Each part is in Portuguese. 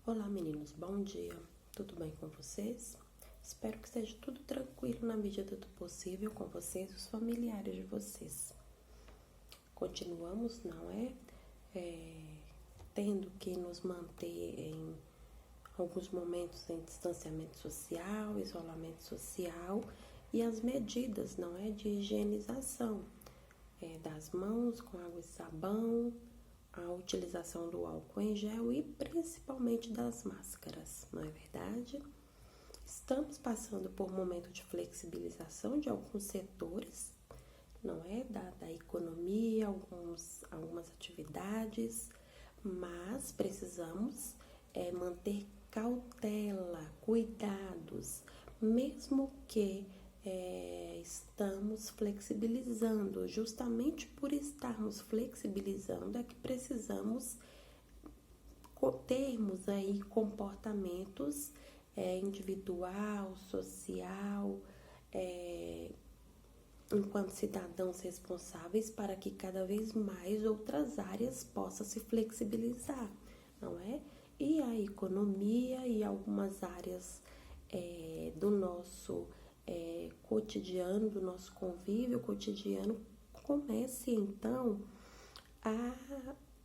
Olá meninos, bom dia, tudo bem com vocês? Espero que esteja tudo tranquilo na medida do possível com vocês e os familiares de vocês. Continuamos, não é? Tendo que nos manter em alguns momentos em distanciamento social, isolamento social e as medidas, não é? De higienização das mãos com água e sabão, a utilização do álcool em gel e principalmente das máscaras, não é verdade? Estamos passando por um momento de flexibilização de alguns setores, não é? Da economia, algumas atividades, mas precisamos manter cautela, cuidados, mesmo que estamos flexibilizando. Justamente por estarmos flexibilizando é que precisamos termos aí comportamentos individual, social, enquanto cidadãos responsáveis para que cada vez mais outras áreas possam se flexibilizar, não é? E a economia e algumas áreas do nosso cotidiano, do nosso convívio cotidiano, comece então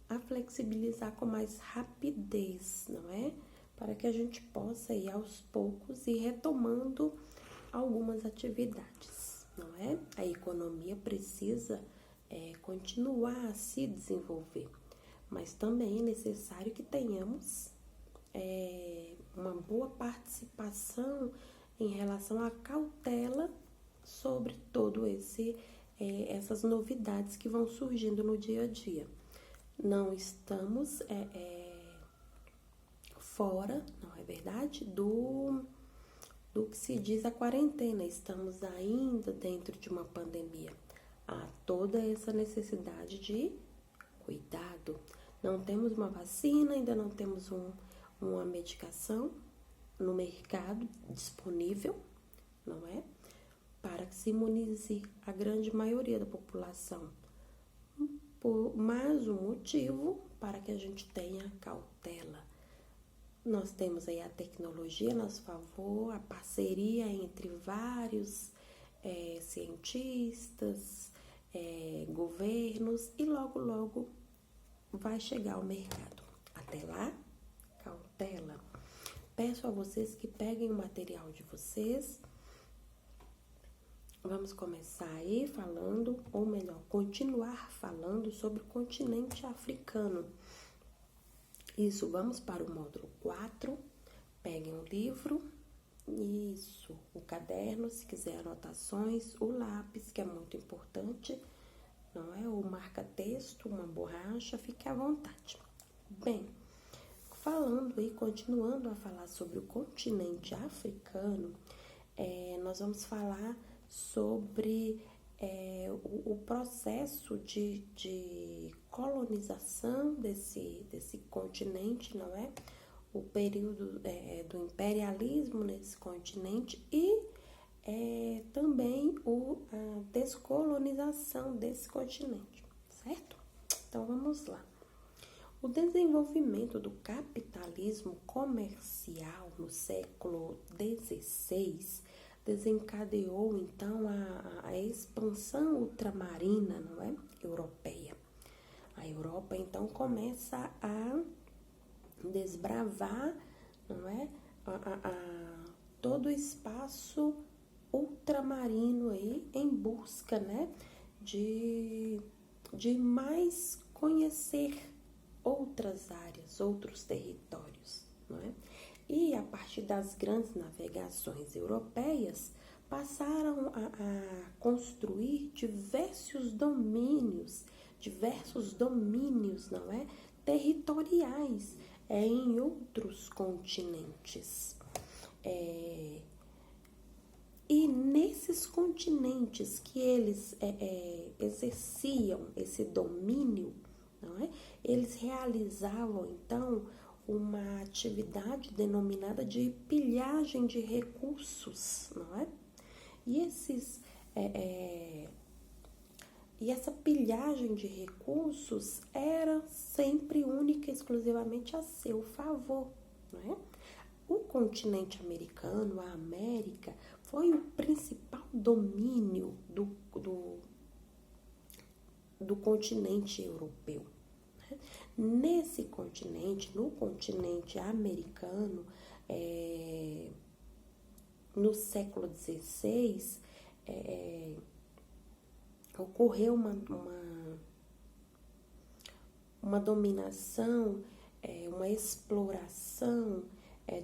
a flexibilizar com mais rapidez, não é? Para que a gente possa ir aos poucos e retomando algumas atividades, não é? A economia precisa continuar a se desenvolver, mas também é necessário que tenhamos uma boa participação em relação à cautela sobre todo essas novidades que vão surgindo no dia a dia. Não estamos fora, não é verdade, do que se diz a quarentena. Estamos ainda dentro de uma pandemia. Há toda essa necessidade de cuidado. Não temos uma vacina, ainda não temos uma medicação no mercado disponível, não é? Para que se imunize a grande maioria da população. Por mais um motivo para que a gente tenha cautela. Nós temos aí a tecnologia a nosso favor, a parceria entre vários cientistas, governos, e logo vai chegar ao mercado. Até lá, cautela. Peço a vocês que peguem o material de vocês. Vamos começar aí falando, ou melhor, continuar falando sobre o continente africano. Isso, vamos para o módulo 4. Peguem o livro, isso, o caderno, se quiser anotações, o lápis, que é muito importante, não é? O marca-texto, uma borracha, fique à vontade. Bem, falando e continuando a falar sobre o continente africano, nós vamos falar sobre o processo de colonização desse continente, não é? O período do imperialismo nesse continente e também a descolonização desse continente, certo? Então vamos lá. O desenvolvimento do capitalismo comercial no século XVI desencadeou então a expansão ultramarina, não é? Europeia. A Europa então começa a desbravar, não é? Todo o espaço ultramarino aí em busca, né? De mais conhecer outras áreas, outros territórios, não é? E a partir das grandes navegações europeias, passaram a construir diversos domínios, não é? Territoriais em outros continentes. E nesses continentes que eles exerciam esse domínio, não é? Eles realizavam, então, uma atividade denominada de pilhagem de recursos, não é? E essa pilhagem de recursos era sempre única e exclusivamente a seu favor, não é? O continente americano, a América, foi o principal domínio do continente europeu. Né? Nesse continente, no continente americano, no século XVI, ocorreu uma dominação, uma exploração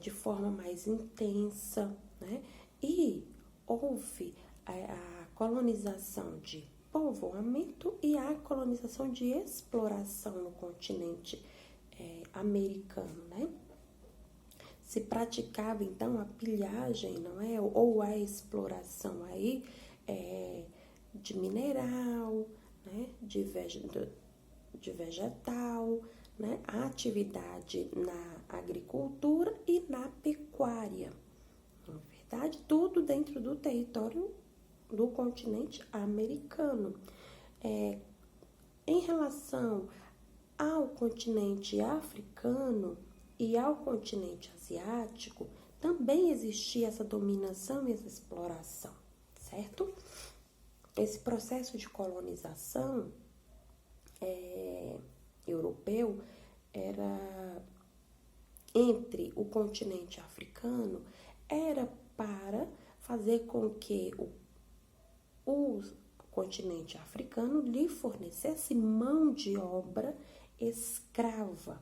de forma mais intensa, né? E houve a colonização de povoamento e a colonização de exploração no continente americano, né? Se praticava então a pilhagem, não é? Ou a exploração aí de mineral, né? De vegetal, né? A atividade na agricultura e na pecuária. Na verdade, tudo dentro do território do continente americano. Em relação ao continente africano e ao continente asiático, também existia essa dominação e essa exploração, certo? Esse processo de colonização europeu era entre o continente africano, era para fazer com que o continente africano lhe fornecesse mão de obra escrava,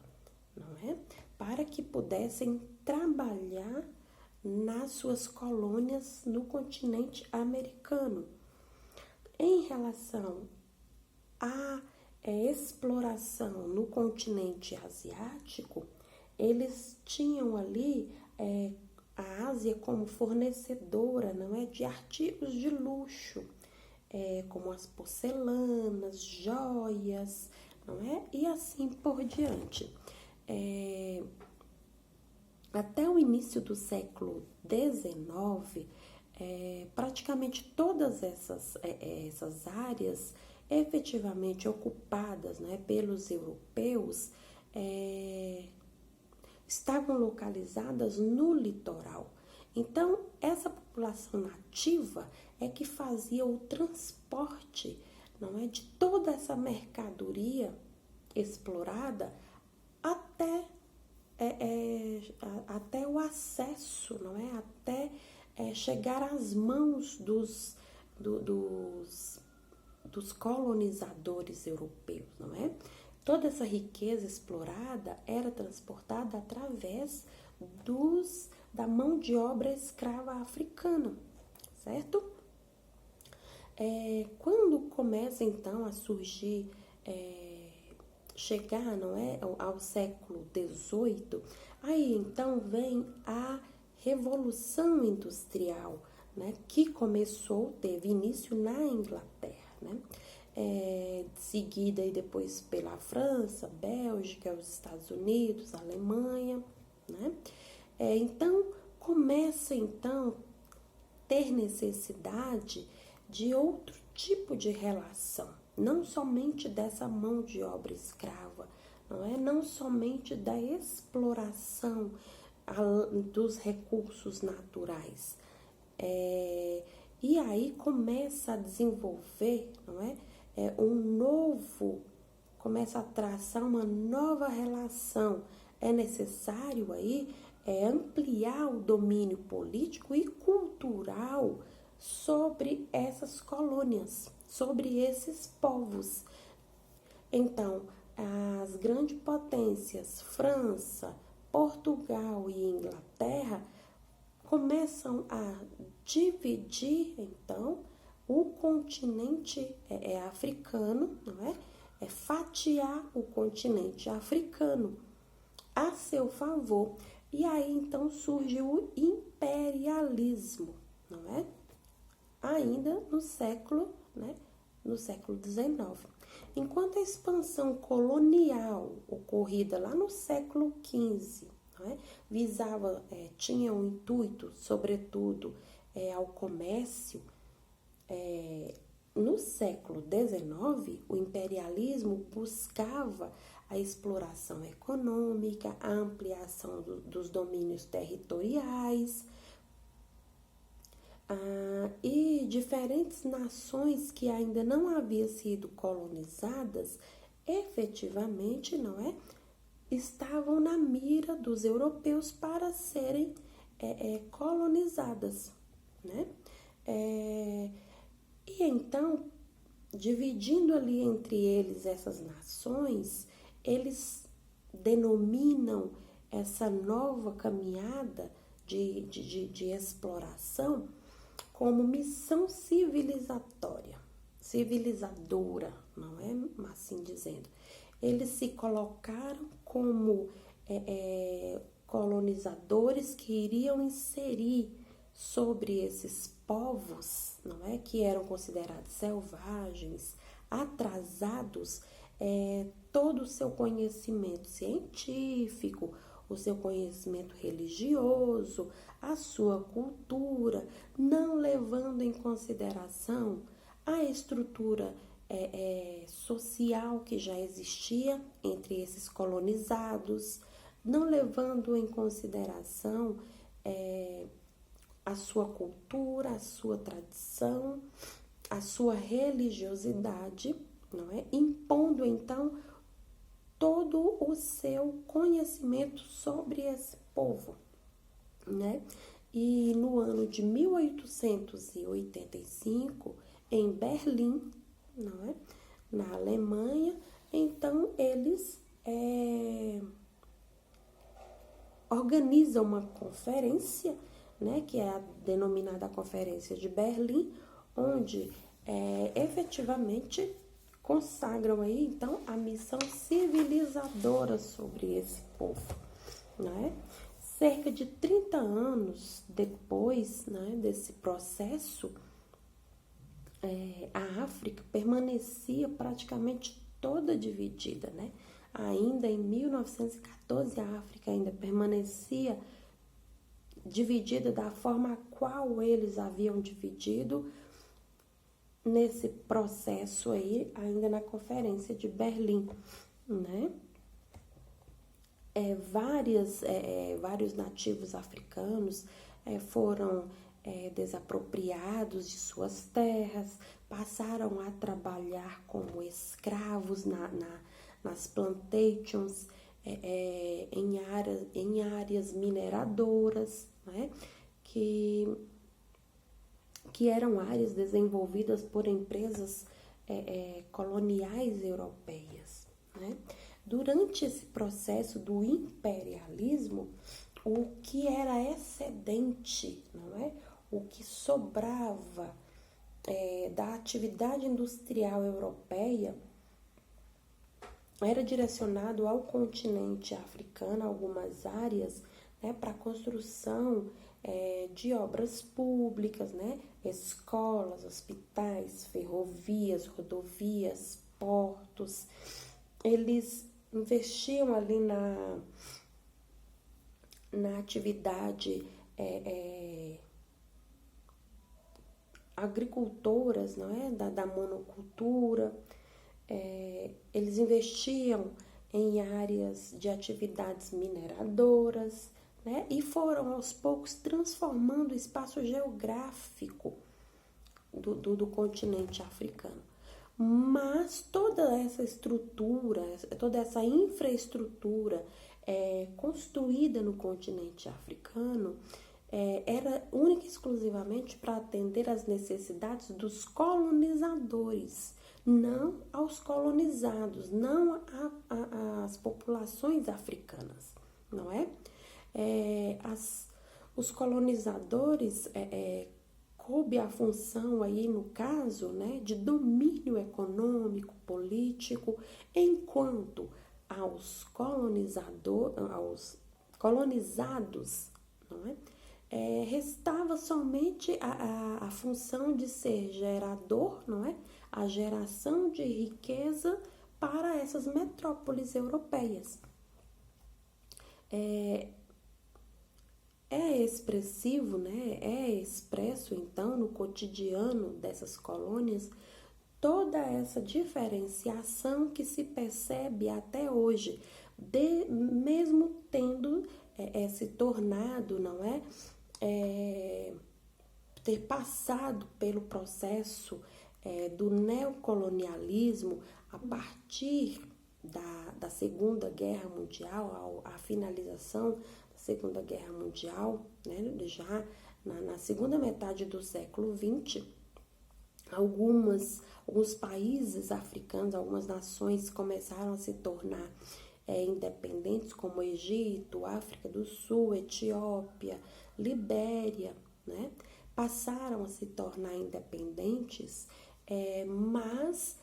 não é? Para que pudessem trabalhar nas suas colônias no continente americano. Em relação à exploração no continente asiático, eles tinham ali a Ásia como fornecedora, não é, de artigos de luxo, como as porcelanas, joias, não é, e assim por diante. Até o início do século XIX, praticamente todas essas áreas efetivamente ocupadas, né, pelos europeus estavam localizadas no litoral. Então, essa população nativa é que fazia o transporte, não é, de toda essa mercadoria explorada até o acesso, não é, até chegar às mãos dos colonizadores europeus, não é? Toda essa riqueza explorada era transportada através da mão de obra escrava africana, certo? Quando começa então a surgir, chegar, não é, ao século XVIII, aí então vem a Revolução Industrial, né, que teve início na Inglaterra, né? Seguida e depois pela França, Bélgica, os Estados Unidos, Alemanha, né? Então começa então ter necessidade de outro tipo de relação, não somente dessa mão de obra escrava, não somente da exploração dos recursos naturais. E aí começa a desenvolver, começa a traçar uma nova relação. É necessário aí ampliar o domínio político e cultural sobre essas colônias, sobre esses povos. Então, as grandes potências, França, Portugal e Inglaterra, começam a dividir, então, o continente africano, não é? Fatiar o continente africano a seu favor. E aí, então, surge o imperialismo, não é? Ainda no século XIX. Enquanto a expansão colonial ocorrida lá no século XV, visava, tinha um intuito, sobretudo, ao comércio, no século XIX, o imperialismo buscava a exploração econômica, a ampliação dos domínios territoriais, e diferentes nações que ainda não haviam sido colonizadas, efetivamente, não é, estavam na mira dos europeus para serem colonizadas, né? E então, dividindo ali entre eles essas nações, eles denominam essa nova caminhada de exploração como missão civilizadora, não é assim dizendo. Eles se colocaram como colonizadores que iriam inserir sobre esses povos, não é, que eram considerados selvagens, atrasados, todo o seu conhecimento científico, o seu conhecimento religioso, a sua cultura, não levando em consideração a estrutura social que já existia entre esses colonizados, não levando em consideração a sua cultura, a sua tradição, a sua religiosidade, não é? Impondo então todo o seu conhecimento sobre esse povo, né? E no ano de 1885, em Berlim, não é? Na Alemanha, então eles organizam uma conferência, né, que é a denominada Conferência de Berlim, onde efetivamente consagram aí, então, a missão civilizadora sobre esse povo, né? Cerca de 30 anos depois, né, desse processo, a África permanecia praticamente toda dividida, né? Ainda em 1914, a África ainda permanecia dividida da forma a qual eles haviam dividido nesse processo aí, ainda na Conferência de Berlim, né? Vários nativos africanos foram desapropriados de suas terras, passaram a trabalhar como escravos nas plantations, em áreas mineradoras, né? que eram áreas desenvolvidas por empresas coloniais europeias, né? Durante esse processo do imperialismo, o que era excedente, não é? O que sobrava da atividade industrial europeia era direcionado ao continente africano, algumas áreas, né, para a construção de obras públicas, né, escolas, hospitais, ferrovias, rodovias, portos. Eles investiam ali na atividade agricultoras, não é? Da monocultura. Eles investiam em áreas de atividades mineradoras, né? E foram aos poucos transformando o espaço geográfico do continente africano. Mas toda essa estrutura, toda essa infraestrutura construída no continente africano era única e exclusivamente para atender às necessidades dos colonizadores, não aos colonizados, não às populações africanas, não é? Os colonizadores coube a função aí, no caso, né, de domínio econômico, político, enquanto aos colonizados, não é? Restava somente a função de ser gerador, não é? A geração de riqueza para essas metrópoles europeias. É expressivo, né? É expresso, então, no cotidiano dessas colônias, toda essa diferenciação que se percebe até hoje, mesmo tendo se tornado, não é? Ter passado pelo processo do neocolonialismo a partir da Segunda Guerra Mundial, a finalização da Segunda Guerra Mundial, né? Já na segunda metade do século XX, alguns países africanos, algumas nações começaram a se tornar independentes, como Egito, África do Sul, Etiópia, Libéria, né? Passaram a se tornar independentes, mas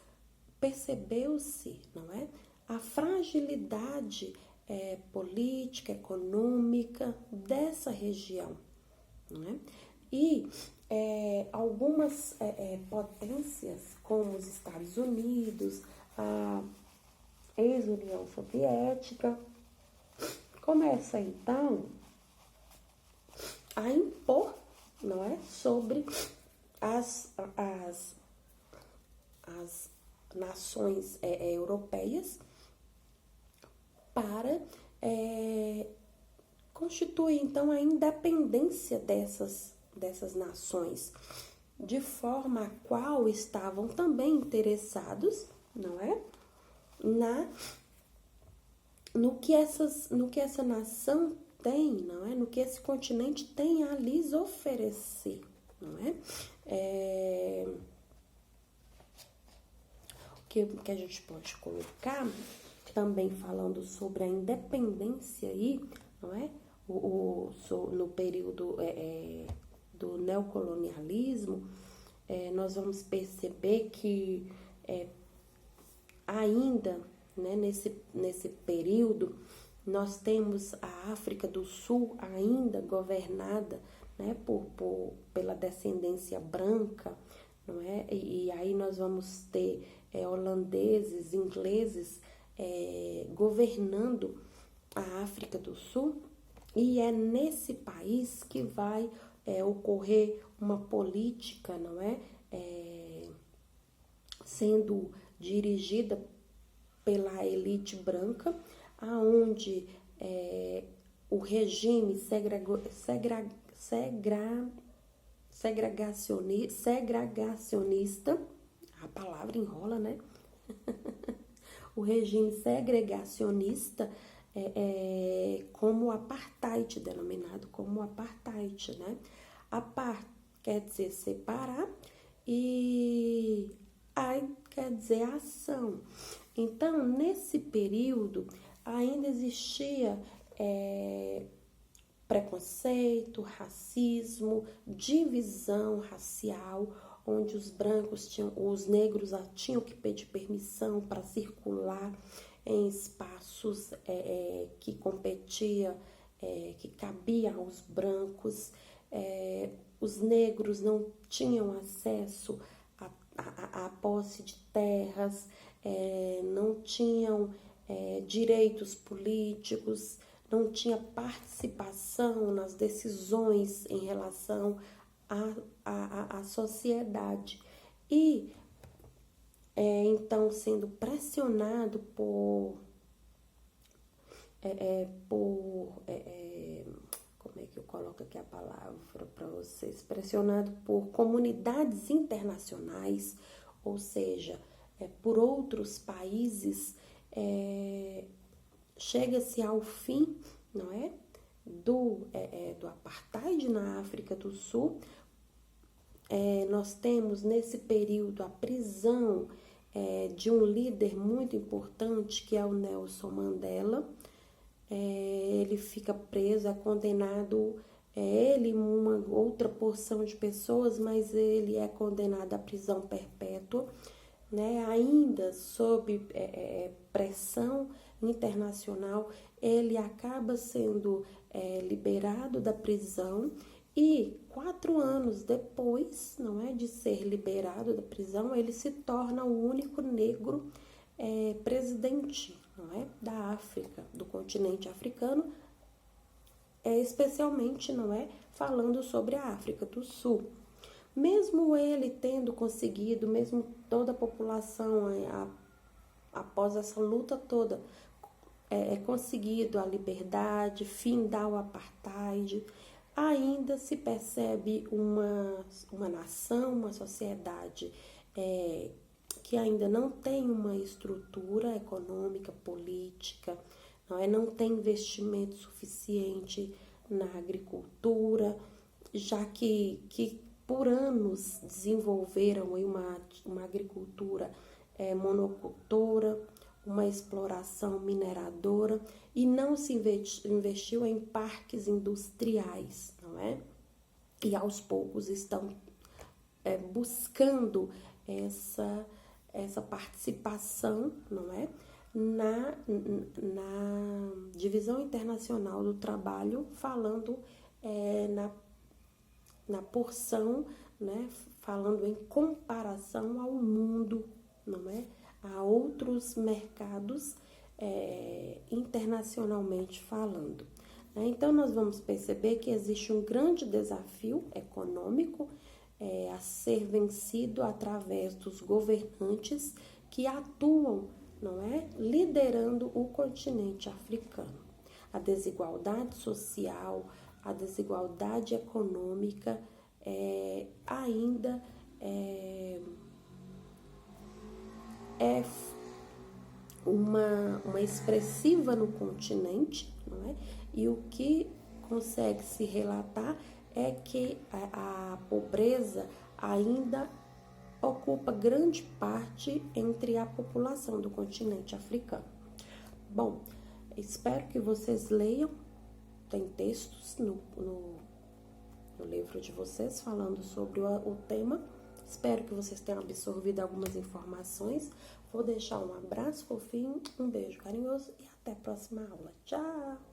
percebeu-se, não é? A fragilidade política, econômica dessa região, não é? E algumas potências, como os Estados Unidos, a ex-União Soviética, começa então a impor, não é, sobre as nações europeias para constituir então a independência dessas nações, de forma a qual estavam também interessados, não é, no que essa nação tem, não é, no que esse continente tem a lhes oferecer, não é? O que a gente pode colocar também falando sobre a independência aí, não é? No período do neocolonialismo, nós vamos perceber que ainda, né, nesse período, nós temos a África do Sul ainda governada, né, pela descendência branca, não é? E aí nós vamos ter holandeses, ingleses governando a África do Sul, e é nesse país que vai ocorrer uma política, não é? Sendo dirigida pela elite branca, aonde o regime segregacionista, a palavra enrola, né? O regime segregacionista como apartheid, denominado como apartheid, né? Apart quer dizer separar e ai quer dizer ação. Então, nesse período, ainda existia preconceito, racismo, divisão racial, onde os negros tinham que pedir permissão para circular em espaços que competia, que cabia aos brancos. Os negros não tinham acesso à posse de terras, não tinham direitos políticos, não tinha participação nas decisões em relação à sociedade. E então, sendo pressionado como é que eu coloco aqui a palavra para vocês? Pressionado por comunidades internacionais, ou seja, por outros países, chega-se ao fim, não é? Do apartheid na África do Sul. Nós temos nesse período a prisão de um líder muito importante, que é o Nelson Mandela. Ele fica preso, é condenado, ele e uma outra porção de pessoas, mas ele é condenado à prisão perpétua, né? Ainda sob pressão internacional, ele acaba sendo liberado da prisão, e 4 anos depois, não é, de ser liberado da prisão, ele se torna o único negro presidente, não é, da África, do continente africano, especialmente, não é, falando sobre a África do Sul. mesmo ele tendo conseguido, mesmo toda a população, após essa luta toda, conseguido a liberdade, findar o apartheid, ainda se percebe uma nação, uma sociedade que ainda não tem uma estrutura econômica, política, não tem investimento suficiente na agricultura, já que por anos desenvolveram uma agricultura monocultora, uma exploração mineradora e não se investiu em parques industriais, não é? E aos poucos estão buscando essa participação, não é? Na Divisão Internacional do Trabalho, falando na porção, né? Falando em comparação ao mundo, não é? A outros mercados internacionalmente falando. Então, nós vamos perceber que existe um grande desafio econômico a ser vencido através dos governantes que atuam, não é? Liderando o continente africano. A desigualdade social, a desigualdade econômica ainda é uma expressiva no continente, não é? E o que consegue se relatar é que a pobreza ainda ocupa grande parte entre a população do continente africano. Bom, espero que vocês leiam, tem textos no livro de vocês falando sobre o tema. Espero que vocês tenham absorvido algumas informações. Vou deixar um abraço fofinho, um beijo carinhoso e até a próxima aula. Tchau!